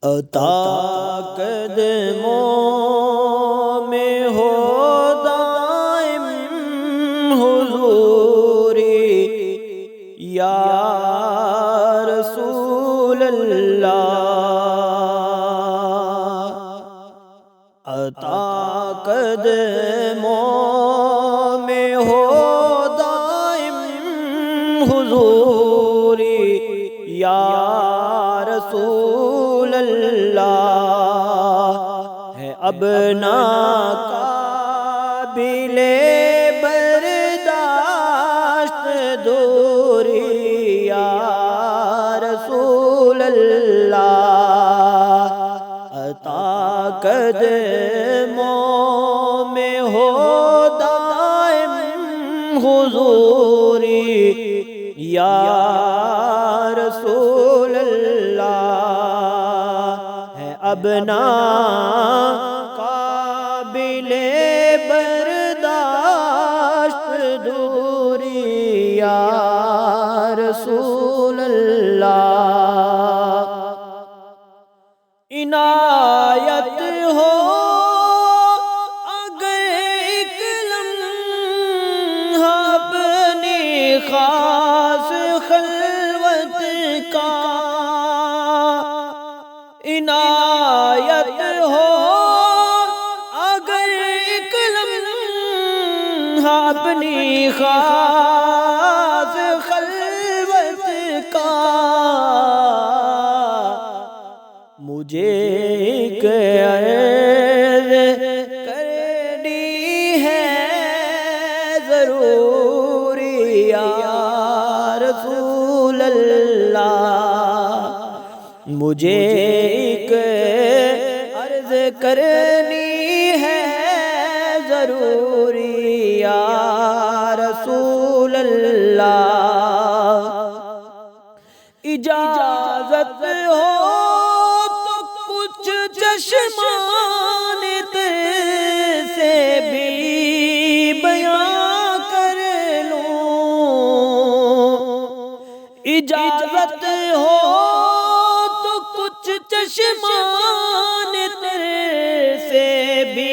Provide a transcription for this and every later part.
عطا قدموں میں ہو دائم حضوری یا رسول اللہ۔ عطا قدموں میں ہو دائم حضوری یا رسول اللہ۔ ہے اب ناقابل برداشت دوری یا رسول اللہ۔ عطا قدموں میں ہو دائم حضوری یا رسول اللہ۔ ہے اب ناقابل برداشت دوری یا رسول اللہ۔ عنایت ہو اگر ایک لمحہ اپنی خاص خلوت کا، عنایت ہو اگر ایک لمحہ اپنی خاص خلوت کا، مجھے ایک عرض کرنی ہے ضروری یا رسول اللہ۔ مجھے ایک عرض کرنی ہے ضروری یا رسول اللہ۔ اجازت ہو چشمان سے بھی بیان کر لوں، اجازت ہو تو کچھ چشمان سے بھی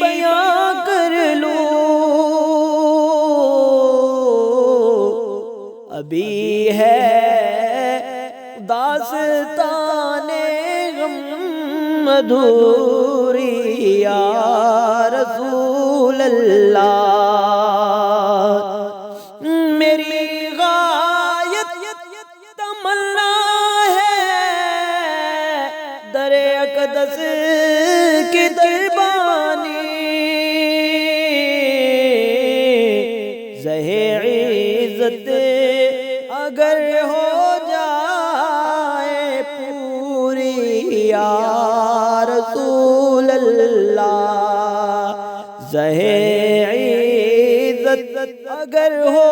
بیان کر لوں۔ ابھی ہے داستان مدھوری یا رسول اللہ۔ میری غایت تمنا ہے در اقدس کی دربانی، زہ عزت اگر ہو جائے پوری یا رسول اللہ۔ زہ عزت اگر ہو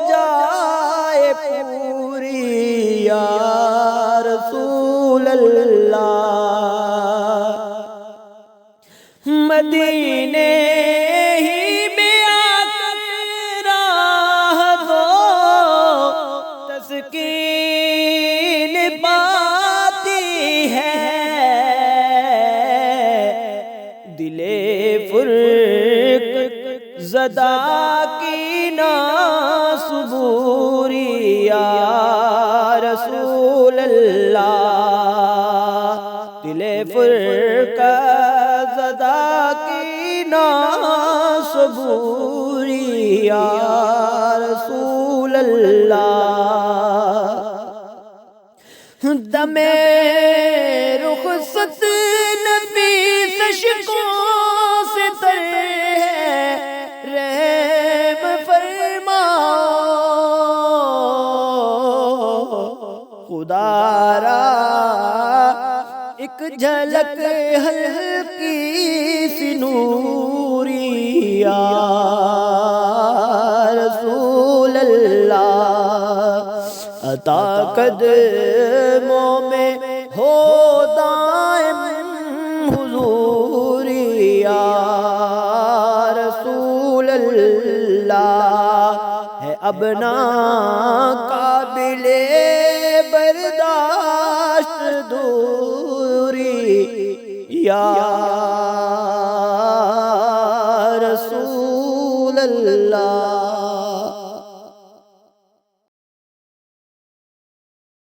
جائے پوری یا رسول اللہ۔ مدینے ہی میں آ کر راہ دو تسکین پاتی ہے، دل فرق زدہ کی ناصبوری یا رسول اللہ۔ دل فرق زدہ کی ناصبوری یا رسول اللہ۔ دم رخصت نفیس عشقوں سے تر ہے، رحم فرما خدا را ایک جھلک ہلکی سی نوری یا رسول اللہ۔ عطا قدموں میں ہو دائم حضوری یا رسول اللہ۔ ہے اب ناقابل برداشت دور یا رسول اللہ